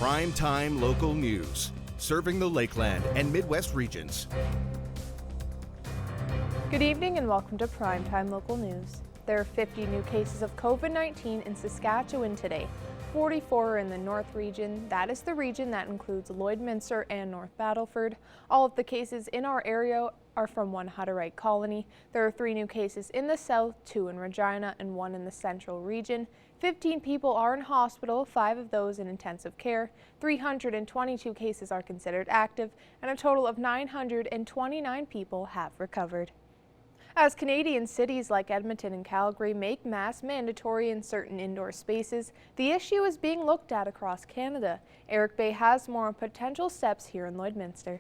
Primetime local news, serving the Lakeland and Midwest regions. Good evening and welcome to Primetime Local News. There are 50 new cases of COVID-19 in Saskatchewan today. 44 are in the North region. That is the region that includes Lloydminster and North Battleford. All of the cases in our area are from one Hutterite colony. There are 3 new cases in the south, 2 in Regina, and 1 in the central region. 15 people are in hospital, 5 of those in intensive care. 322 cases are considered active, and a total of 929 people have recovered. As Canadian cities like Edmonton and Calgary make masks mandatory in certain indoor spaces, the issue is being looked at across Canada. Eric Bay has more on potential steps here in Lloydminster.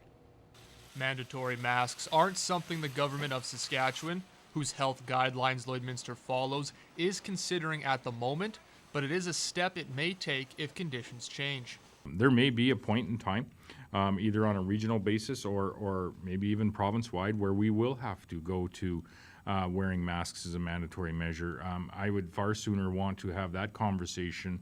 Mandatory masks aren't something the government of Saskatchewan, whose health guidelines Lloydminster follows, is considering at the moment, but it is a step it may take if conditions change. There may be a point in time, either on a regional basis or maybe even province-wide, where we will have to go to wearing masks as a mandatory measure. I would far sooner want to have that conversation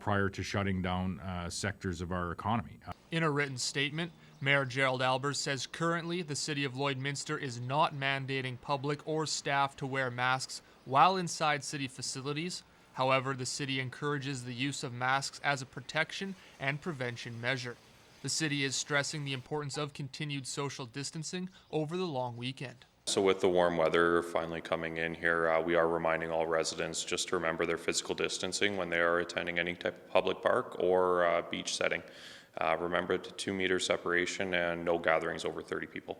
prior to shutting down sectors of our economy. In a written statement, Mayor Gerald Albers says currently the City of Lloydminster is not mandating public or staff to wear masks while inside city facilities. However, the city encourages the use of masks as a protection and prevention measure. The city is stressing the importance of continued social distancing over the long weekend. So with the warm weather finally coming in here, we are reminding all residents just to remember their physical distancing when they are attending any type of public park or beach setting. Remember the 2-meter separation and no gatherings over 30 people.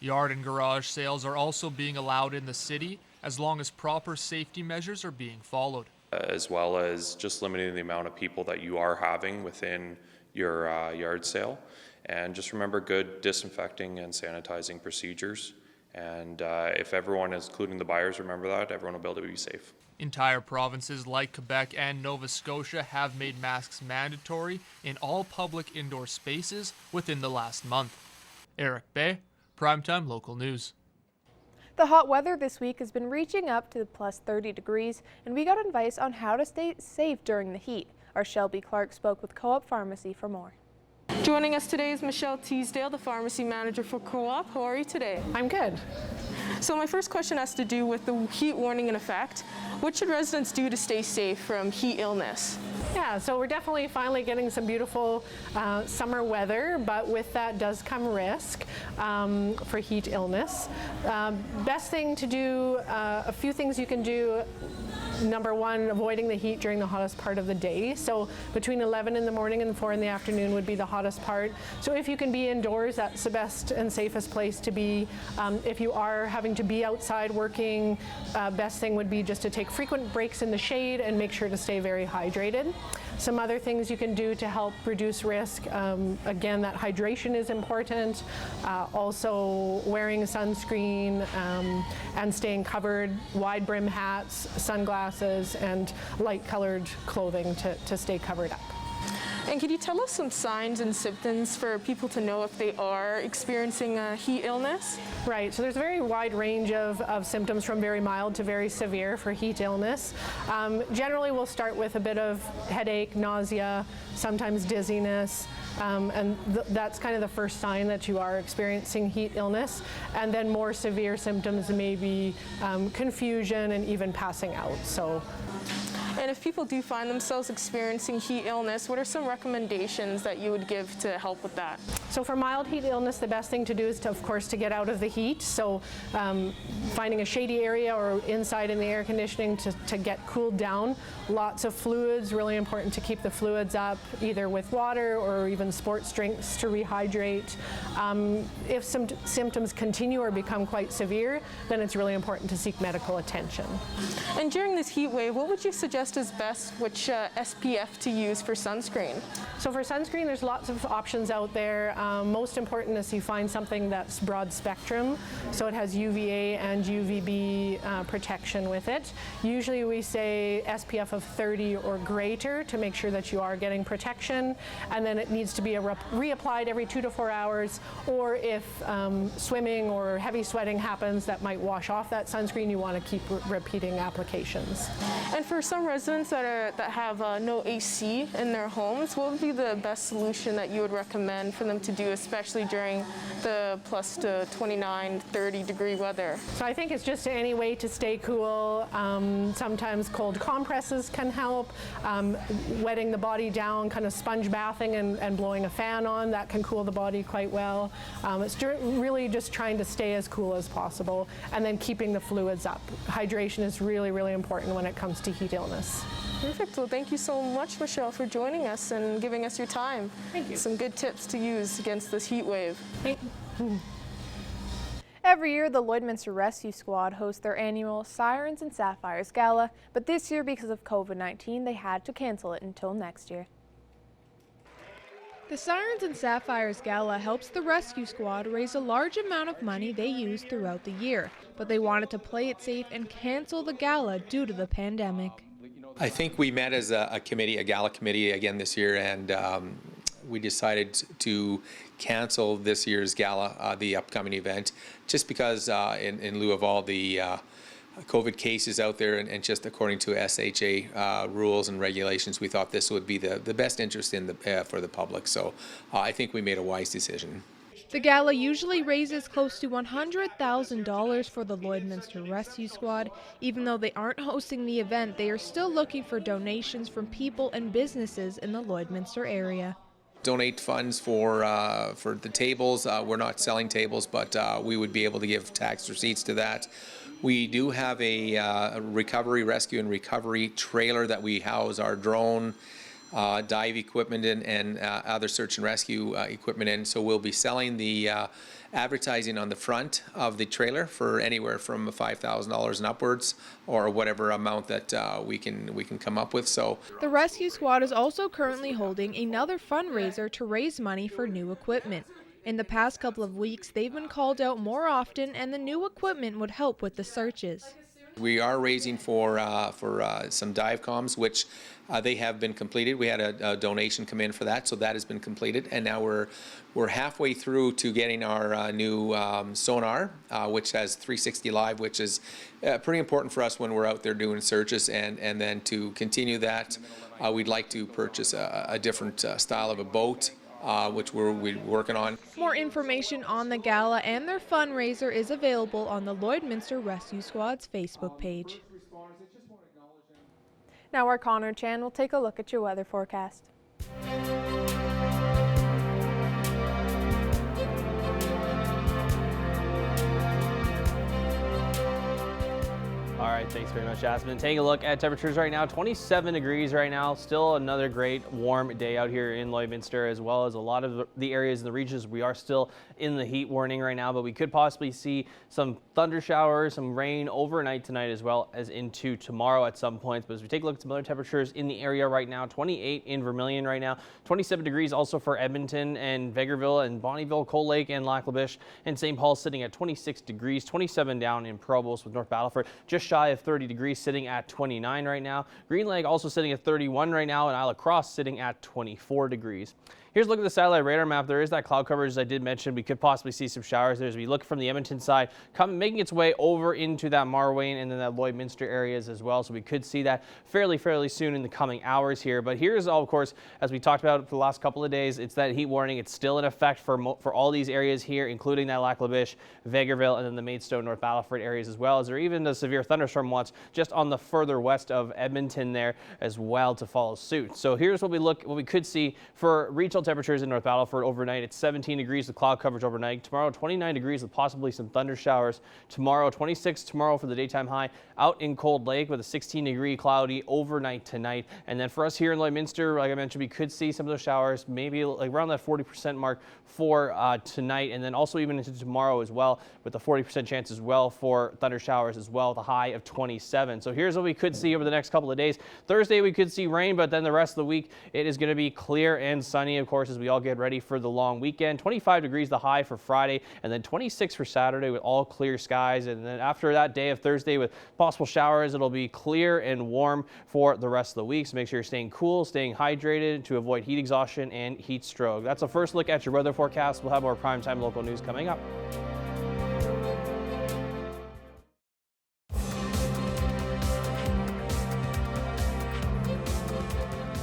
Yard and garage sales are also being allowed in the city as long as proper safety measures are being followed. As well as just limiting the amount of people that you are having within your yard sale. And just remember good disinfecting and sanitizing procedures. And if everyone, including the buyers, remember that, everyone will be able to be safe. Entire provinces like Quebec and Nova Scotia have made masks mandatory in all public indoor spaces within the last month. Eric Bay, Primetime Local News. The hot weather this week has been reaching up to plus 30 degrees, and we got advice on how to stay safe during the heat. Our Shelby Clark spoke with Co-op Pharmacy for more. Joining us today is Michelle Teasdale, the pharmacy manager for Co-op. How are you today? I'm good. So my first question has to do with the heat warning in effect. What should residents do to stay safe from heat illness? Yeah, so we're definitely finally getting some beautiful summer weather, but with that does come risk for heat illness. Best thing to do, a few things you can do. Number 1, avoiding the heat during the hottest part of the day. So between 11 in the morning and 4 in the afternoon would be the hottest part. So if you can be indoors, that's the best and safest place to be. If you are having to be outside working, best thing would be just to take frequent breaks in the shade and make sure to stay very hydrated. Some other things you can do to help reduce risk, again, that hydration is important. Also wearing sunscreen and staying covered, wide brim hats, sunglasses, and light colored clothing to stay covered up. And could you tell us some signs and symptoms for people to know if they are experiencing a heat illness? Right, so there's a very wide range of symptoms from very mild to very severe for heat illness. Generally we'll start with a bit of headache, nausea, sometimes dizziness, and that's kind of the first sign that you are experiencing heat illness. And then more severe symptoms may be confusion and even passing out. And if people do find themselves experiencing heat illness, what are some recommendations that you would give to help with that? So for mild heat illness, the best thing to do is, of course, to get out of the heat. So finding a shady area or inside in the air conditioning to get cooled down. Lots of fluids, really important to keep the fluids up, either with water or even sports drinks to rehydrate. If some symptoms continue or become quite severe, then it's really important to seek medical attention. And during this heat wave, what would you suggest is best, which SPF to use for sunscreen? So for sunscreen, there's lots of options out there. Most important is you find something that's broad spectrum, so it has UVA and UVB protection with it. Usually we say SPF of 30 or greater to make sure that you are getting protection, and then it needs to be reapplied every 2 to 4 hours, or if swimming or heavy sweating happens that might wash off that sunscreen, you want to keep repeating applications. And for some residents residents that have no AC in their homes, what would be the best solution that you would recommend for them to do, especially during the plus to 29, 30 degree weather? So I think it's just any way to stay cool. Sometimes cold compresses can help. Wetting the body down, kind of sponge bathing and blowing a fan on, that can cool the body quite well. It's really just trying to stay as cool as possible, and then keeping the fluids up. Hydration is really, really important when it comes to heat illness. Perfect. Well, thank you so much, Michelle, for joining us and giving us your time. Thank you. Some good tips to use against this heat wave. Every year, the Lloydminster Rescue Squad hosts their annual Sirens and Sapphires Gala, but this year, because of COVID-19, they had to cancel it until next year. The Sirens and Sapphires Gala helps the rescue squad raise a large amount of money they use throughout the year, but they wanted to play it safe and cancel the gala due to the pandemic. I think we met as a committee, a gala committee again this year, and we decided to cancel this year's gala, the upcoming event, just because in lieu of all the COVID cases out there, and just according to SHA rules and regulations, we thought this would be the best interest in for the public. So I think we made a wise decision. The gala usually raises close to $100,000 for the Lloydminster Rescue Squad. Even though they aren't hosting the event, they are still looking for donations from people and businesses in the Lloydminster area. Donate funds for the tables. We're not selling tables, but we would be able to give tax receipts to that. We do have a recovery, rescue and recovery trailer that we house our drone, dive equipment in, and other search and rescue equipment in. So we'll be selling the advertising on the front of the trailer for anywhere from $5,000 and upwards, or whatever amount that we can come up with. So the rescue squad is also currently holding another fundraiser to raise money for new equipment. In the past couple of weeks, they've been called out more often, and the new equipment would help with the searches. We are raising for some dive comms, which they have been completed. We had a donation come in for that, so that has been completed, and now we're halfway through to getting our new sonar, which has 360 live, which is pretty important for us when we're out there doing searches, and then to continue that, we'd like to purchase a different style of a boat, which we're working on. More information on the gala and their fundraiser is available on the Lloydminster Rescue Squad's Facebook page. Now our Connor Chan will take a look at your weather forecast. All right, thanks very much, Jasmine. Taking a look at temperatures right now, 27 degrees right now. Still another great warm day out here in Lloydminster, as well as a lot of the areas in the regions. We are still in the heat warning right now, but we could possibly see some thunder showers, some rain overnight tonight, as well as into tomorrow at some points. But as we take a look at some other temperatures in the area right now, 28 in Vermilion right now, 27 degrees also for Edmonton and Vegreville and Bonnyville, Cold Lake and Lac La Biche, and St. Paul sitting at 26 degrees, 27 down in Provost with North Battleford, just shy of 30 degrees, sitting at 29 right now. Green Lake also sitting at 31 right now, and Isle of Cross sitting at 24 degrees. Here's a look at the satellite radar map. There is that cloud coverage, as I did mention. We could possibly see some showers there as we look from the Edmonton side, making its way over into that Marwayne and then that Lloydminster areas as well. So we could see that fairly soon in the coming hours here. But here's, of course, as we talked about for the last couple of days, it's that heat warning. It's still in effect for all these areas here, including that Lac La Biche, Vegreville, and then the Maidstone, North Battleford areas as well. As there even a severe thunderstorm watch just on the further west of Edmonton there as well to follow suit. So here's what we could see for regional temperatures in North Battleford overnight. It's 17 degrees with cloud coverage overnight. Tomorrow, 29 degrees with possibly some thunder showers. Tomorrow, 26 tomorrow for the daytime high. Out in Cold Lake with a 16-degree cloudy overnight tonight. And then for us here in Lloydminster, like I mentioned, we could see some of those showers, maybe like around that 40% mark for tonight, and then also even into tomorrow as well, with the 40% chance as well for thunder showers as well, the high of 27. So here's what we could see over the next couple of days. Thursday we could see rain, but then the rest of the week it is going to be clear and sunny, of course, as we all get ready for the long weekend. 25 degrees the high for Friday, and then 26 for Saturday with all clear skies. And then after that day of Thursday with possible showers, it'll be clear and warm for the rest of the week. So make sure you're staying cool, staying hydrated to avoid heat exhaustion and heat stroke. That's a first look at your weather forecast. We'll have more primetime local news coming up.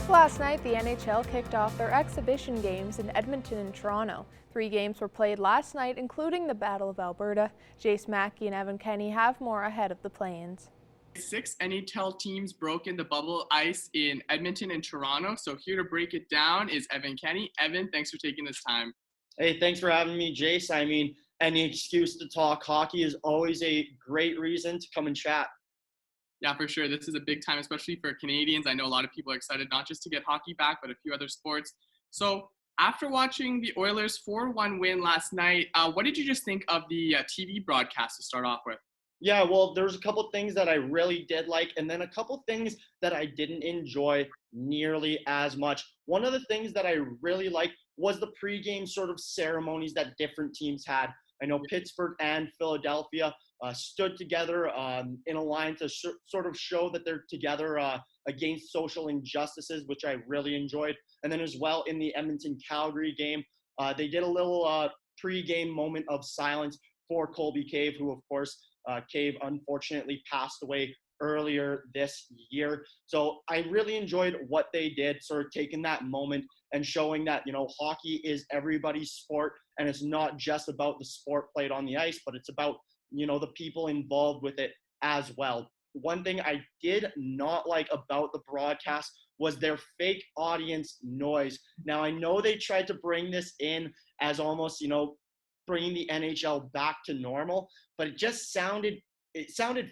Last night, the NHL kicked off their exhibition games in Edmonton and Toronto. 3 games were played last night, including the Battle of Alberta. Jace Mackey and Evan Kenny have more ahead of the play-ins. 6 NHL teams broke in the bubble ice in Edmonton and Toronto. So here to break it down is Evan Kenny. Evan, thanks for taking this time. Hey, thanks for having me, Jace. I mean, any excuse to talk hockey is always a great reason to come and chat. Yeah, for sure. This is a big time, especially for Canadians. I know a lot of people are excited not just to get hockey back, but a few other sports. So after watching the Oilers' 4-1 win last night, what did you just think of the TV broadcast to start off with? Yeah, well, there's a couple things that I really did like, and then a couple things that I didn't enjoy nearly as much. One of the things that I really liked was the pregame sort of ceremonies that different teams had. I know Pittsburgh and Philadelphia stood together in a line to sort of show that they're together against social injustices, which I really enjoyed. And then as well in the Edmonton-Calgary game, they did a little pre-game moment of silence for Colby Cave, who, of course, Cave unfortunately passed away earlier this year. So I really enjoyed what they did, sort of taking that moment and showing that, you know, hockey is everybody's sport, and it's not just about the sport played on the ice, but it's about, you know, the people involved with it as well. One thing I did not like about the broadcast was their fake audience noise. Now, I know they tried to bring this in as almost, you know, bringing the NHL back to normal, but it just sounded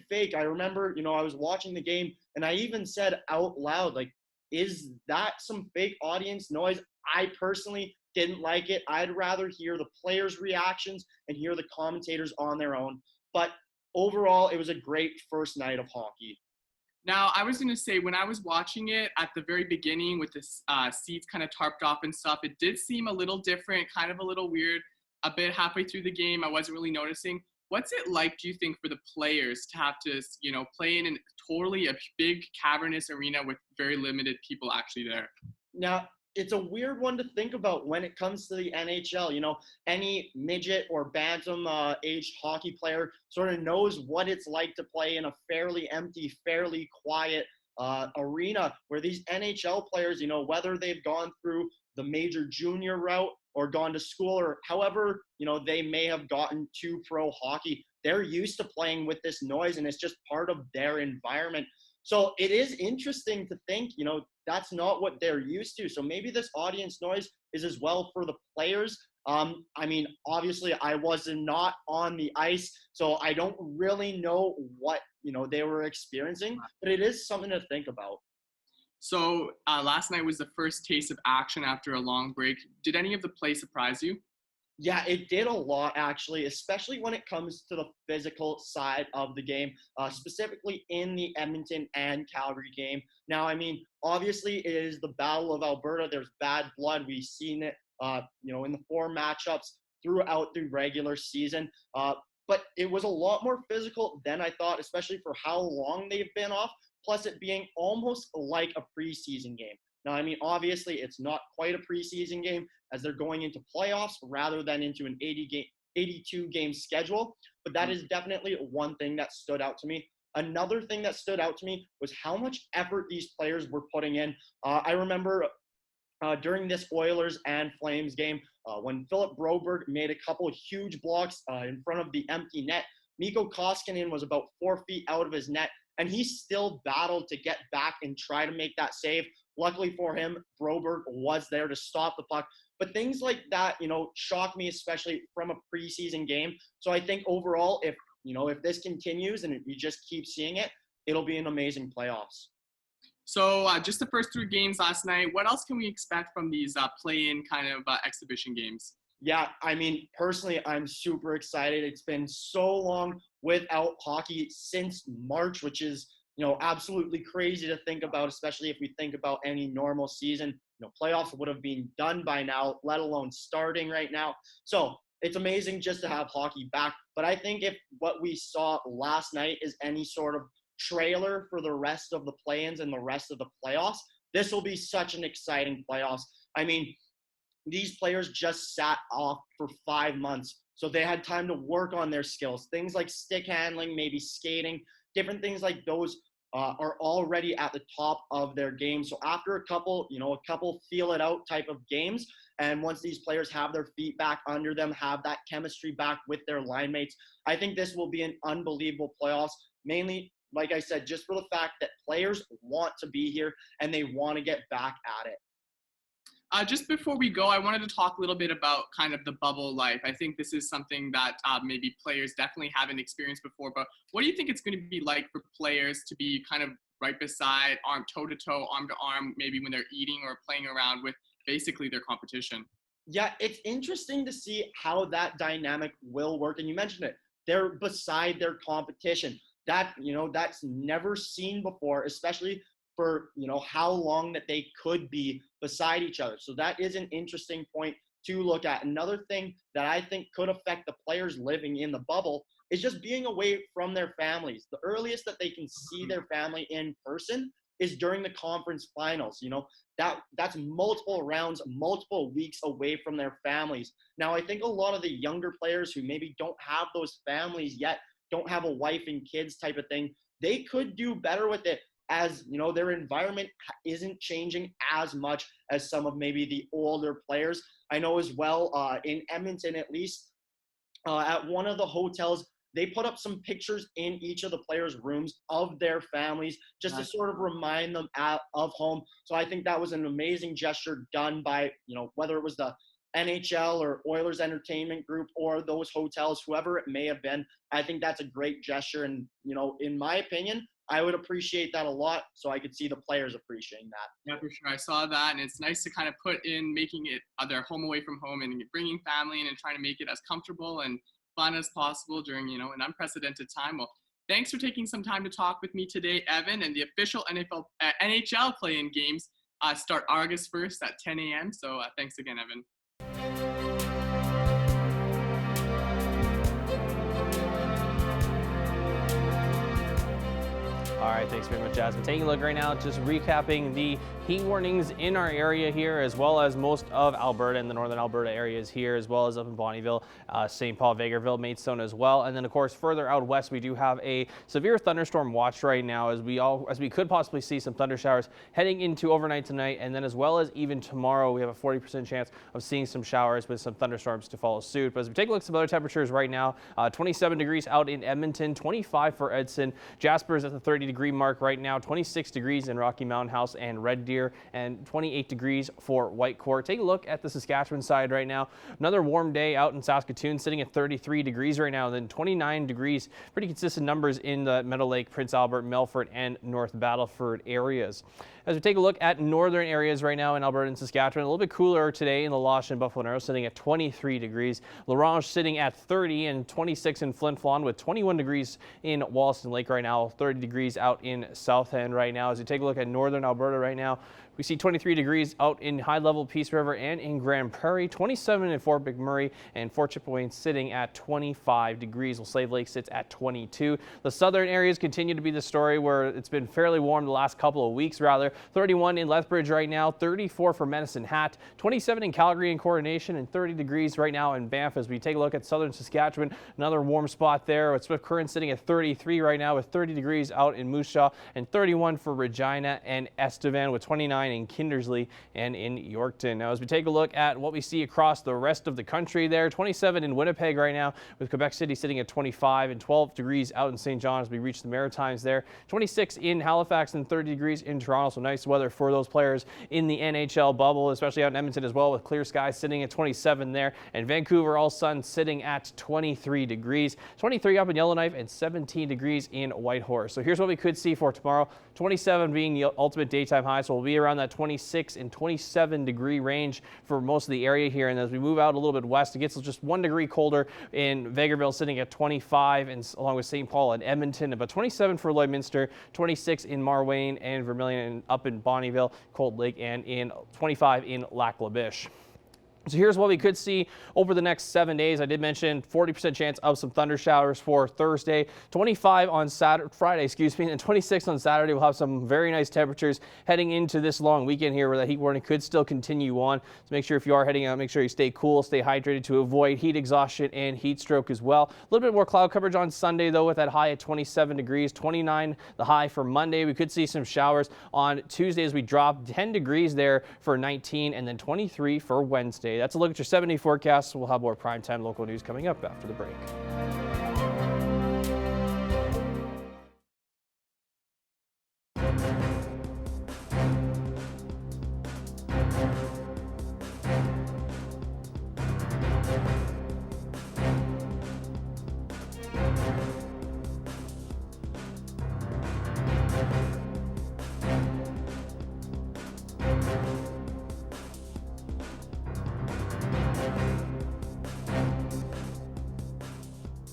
fake. I remember, you know, I was watching the game and I even said out loud, like, is that some fake audience noise? I personally didn't like it. I'd rather hear the players' reactions and hear the commentators on their own. But overall, it was a great first night of hockey. Now, I was going to say, when I was watching it at the very beginning with the seats kind of tarped off and stuff, it did seem a little different, kind of a little weird. A bit halfway through the game, I wasn't really noticing. What's it like, do you think, for the players to have to, you know, play in totally a big cavernous arena with very limited people actually there? Now, it's a weird one to think about when it comes to the NHL. You know, any midget or bantam aged hockey player sort of knows what it's like to play in a fairly empty, fairly quiet arena, where these NHL players, you know, whether they've gone through the major junior route or gone to school, or however, you know, they may have gotten to pro hockey, they're used to playing with this noise, and it's just part of their environment. So it is interesting to think, you know, that's not what they're used to. So maybe this audience noise is as well for the players. I mean, obviously I was not on the ice, so I don't really know what, you know, they were experiencing, but it is something to think about. So last night was the first taste of action after a long break. Did any of the play surprise you? Yeah, it did a lot, actually, especially when it comes to the physical side of the game, specifically in the Edmonton and Calgary game. Now, I mean, obviously, it is the Battle of Alberta. There's bad blood. We've seen it, you know, in the 4 matchups throughout the regular season. But it was a lot more physical than I thought, especially for how long they've been off, plus it being almost like a preseason game. Now, I mean, obviously, it's not quite a preseason game as they're going into playoffs rather than into an 82-game schedule, but that is definitely one thing that stood out to me. Another thing that stood out to me was how much effort these players were putting in. I remember during this Oilers and Flames game, when Philip Broberg made a couple of huge blocks in front of the empty net, Mikko Koskinen was about 4 feet out of his net, and he still battled to get back and try to make that save. Luckily for him, Broberg was there to stop the puck. But things like that, you know, shock me, especially from a preseason game. So I think overall, if this continues and if you just keep seeing it, it'll be an amazing playoffs. So just the first 3 games last night, what else can we expect from these play-in kind of exhibition games? Yeah, I mean, personally, I'm super excited. It's been so long without hockey since March, which is, you know, absolutely crazy to think about, especially if we think about any normal season. You know, playoffs would have been done by now, let alone starting right now. So it's amazing just to have hockey back. But I think if what we saw last night is any sort of trailer for the rest of the play-ins and the rest of the playoffs, this will be such an exciting playoffs. I mean, these players just sat off for 5 months. So they had time to work on their skills, things like stick handling, maybe skating, different things like those are already at the top of their game. So after a couple feel it out type of games, and once these players have their feet back under them, have that chemistry back with their line mates, I think this will be an unbelievable playoffs. Mainly, like I said, just for the fact that players want to be here and they want to get back at it. Just before we go, I wanted to talk a little bit about kind of the bubble life. I think this is something that maybe players definitely haven't experienced before, but what do you think it's going to be like for players to be kind of right beside, toe-to-toe, arm-to-arm, maybe when they're eating or playing around with basically their competition? Yeah, it's interesting to see how that dynamic will work. And you mentioned it, they're beside their competition. That's never seen before, especially for, how long that they could be beside each other. So that is an interesting point to look at. Another thing that I think could affect the players living in the bubble is just being away from their families. The earliest that they can see their family in person is during the conference finals. That's multiple rounds, multiple weeks away from their families. Now, I think a lot of the younger players who maybe don't have those families yet, don't have a wife and kids type of thing, they could do better with it, as their environment isn't changing as much as some of maybe the older players. I know as well, in Edmonton at least, at one of the hotels, they put up some pictures in each of the players' rooms of their families, just to sort of remind them of home. So I think that was an amazing gesture done by, whether it was the NHL or Oilers Entertainment Group or those hotels, whoever it may have been. I think that's a great gesture. And, in my opinion, I would appreciate that a lot, so I could see the players appreciating that. Yeah, for sure. I saw that, and it's nice to kind of put in making it their home away from home and bringing family in and trying to make it as comfortable and fun as possible during, an unprecedented time. Well, thanks for taking some time to talk with me today, Evan. And the official NHL play-in games start August 1st at 10 a.m. So thanks again, Evan. All right, thanks very much, Jasmine. Taking a look right now, just recapping the heat warnings in our area here, as well as most of Alberta and the northern Alberta areas here, as well as up in Bonnyville, St. Paul, Vegreville, Maidstone as well. And then, of course, further out west, we do have a severe thunderstorm watch right now, as we could possibly see some thunder showers heading into overnight tonight, and then as well as even tomorrow, we have a 40% chance of seeing some showers with some thunderstorms to follow suit. But as we take a look at some other temperatures right now, 27 degrees out in Edmonton, 25 for Edson. Jasper is at the 30-degree mark right now, 26 degrees in Rocky Mountain House and Red Deer, and 28 degrees for Whitecourt. Take a look at the Saskatchewan side right now. Another warm day out in Saskatoon, sitting at 33 degrees right now, then 29 degrees. Pretty consistent numbers in the Meadow Lake, Prince Albert, Melfort, and North Battleford areas. As we take a look at northern areas right now in Alberta and Saskatchewan, a little bit cooler today in La Loche and Buffalo Narrows, sitting at 23 degrees. Larange sitting at 30 and 26 in Flin Flon, with 21 degrees in Wollaston Lake right now, 30 degrees out in South End right now. As we take a look at northern Alberta right now, we see 23 degrees out in high-level Peace River and in Grand Prairie, 27 in Fort McMurray, and Fort Chipewyan sitting at 25 degrees. Well, Slave Lake sits at 22. The southern areas continue to be the story, where it's been fairly warm the last couple of weeks, rather. 31 in Lethbridge right now, 34 for Medicine Hat, 27 in Calgary and Coronation, and 30 degrees right now in Banff. As we take a look at southern Saskatchewan, another warm spot there, with Swift Current sitting at 33 right now, with 30 degrees out in Moose Jaw, and 31 for Regina and Estevan, with 29 in Kindersley and in Yorkton. Now, as we take a look at what we see across the rest of the country there, 27 in Winnipeg right now, with Quebec City sitting at 25, and 12 degrees out in St. John as we reach the Maritimes there. 26 in Halifax and 30 degrees in Toronto. So nice weather for those players in the NHL bubble, especially out in Edmonton as well, with clear skies sitting at 27 there. And Vancouver, all sun, sitting at 23 degrees. 23 up in Yellowknife and 17 degrees in Whitehorse. So here's what we could see for tomorrow. 27 being the ultimate daytime high, so we'll be around that 26 and 27 degree range for most of the area here. And as we move out a little bit west, it gets just 1 degree colder in Vegreville, sitting at 25, and along with St. Paul and Edmonton. About 27 for Lloydminster, 26 in Marwayne and Vermilion, and up in Bonnyville, Cold Lake, and in 25 in Lac La Biche. So here's what we could see over the next 7 days. I did mention 40% chance of some thunder showers for Thursday, 25 on Friday, and 26 on Saturday. We'll have some very nice temperatures heading into this long weekend here where the heat warning could still continue on. So make sure if you are heading out, make sure you stay cool, stay hydrated to avoid heat exhaustion and heat stroke as well. A little bit more cloud coverage on Sunday though, with that high at 27 degrees, 29 the high for Monday. We could see some showers on Tuesday as we drop 10 degrees there for 19 and then 23 for Wednesday. That's a look at your 7-day forecast. We'll have more primetime local news coming up after the break.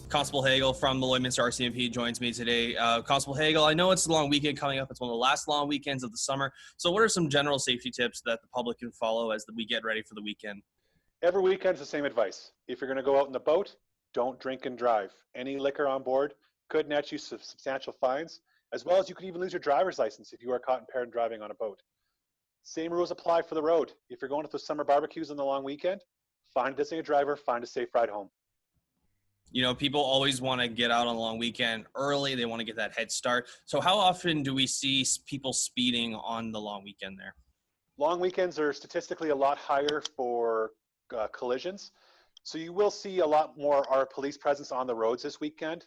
Constable Hagel from the Lloydminster RCMP joins me today. Constable Hagel, I know it's a long weekend coming up. It's one of the last long weekends of the summer. So what are some general safety tips that the public can follow as we get ready for the weekend? Every weekend's the same advice. If you're going to go out in the boat, don't drink and drive. Any liquor on board could net you substantial fines, as well as you could even lose your driver's license if you are caught impaired driving on a boat. Same rules apply for the road. If you're going to the summer barbecues on the long weekend, find a designated driver, find a safe ride home. You know, people always want to get out on a long weekend early. They want to get that head start. So how often do we see people speeding on the long weekend there? Long weekends are statistically a lot higher for collisions. So you will see a lot more our police presence on the roads this weekend.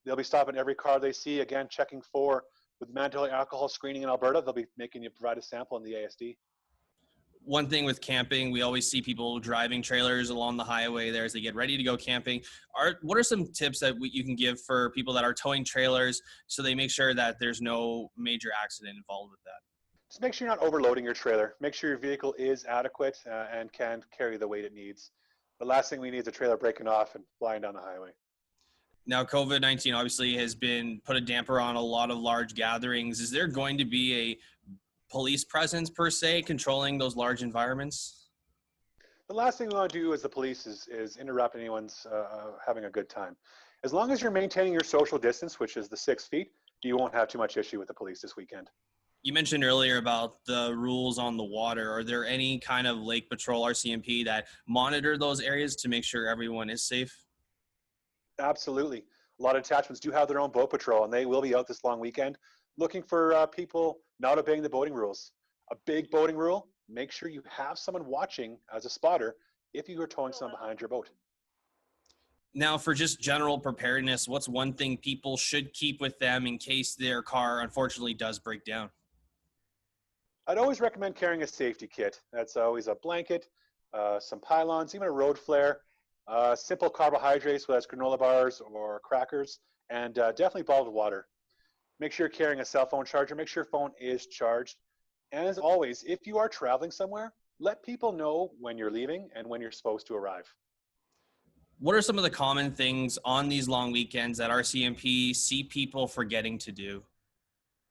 They'll be stopping every car they see, again, checking for, with mandatory alcohol screening in Alberta, they'll be making you provide a sample in the ASD. One thing with camping, we always see people driving trailers along the highway there as they get ready to go camping. What are some tips that you can give for people that are towing trailers so they make sure that there's no major accident involved with that? Just make sure you're not overloading your trailer. Make sure your vehicle is adequate and can carry the weight it needs. The last thing we need is a trailer breaking off and flying down the highway. Now, COVID-19 obviously has been put a damper on a lot of large gatherings. Is there going to be a police presence per se controlling those large environments? The last thing we want to do as the police is interrupt anyone's having a good time. As long as you're maintaining your social distance, which is the 6 feet, you won't have too much issue with the police this weekend. You mentioned earlier about the rules on the water. Are there any kind of Lake Patrol RCMP that monitor those areas to make sure everyone is safe? Absolutely. A lot of detachments do have their own boat patrol, and they will be out this long weekend looking for people not obeying the boating rules. A big boating rule, make sure you have someone watching as a spotter if you are towing someone behind your boat. Now, for just general preparedness, what's one thing people should keep with them in case their car unfortunately does break down? I'd always recommend carrying a safety kit. That's always a blanket, some pylons, even a road flare, simple carbohydrates, whether that's granola bars or crackers, and definitely bottled water. Make sure you're carrying a cell phone charger. Make sure your phone is charged. And as always, if you are traveling somewhere, let people know when you're leaving and when you're supposed to arrive. What are some of the common things on these long weekends that RCMP see people forgetting to do?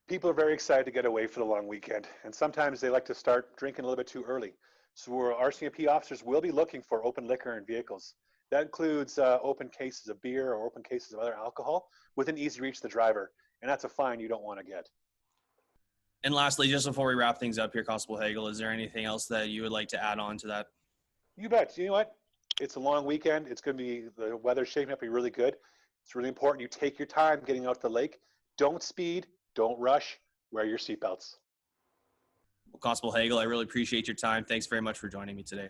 People are very excited to get away for the long weekend, and sometimes they like to start drinking a little bit too early. So our RCMP officers will be looking for open liquor in vehicles. That includes open cases of beer or open cases of other alcohol within easy reach of the driver. And that's a fine you don't want to get. And lastly, just before we wrap things up here, Constable Hagel, is there anything else that you would like to add on to that? You bet. You know what? It's a long weekend. It's going to be, the weather's shaping up to be really good. It's really important you take your time getting out to the lake. Don't speed. Don't rush. Wear your seatbelts. Well, Constable Hagel, I really appreciate your time. Thanks very much for joining me today.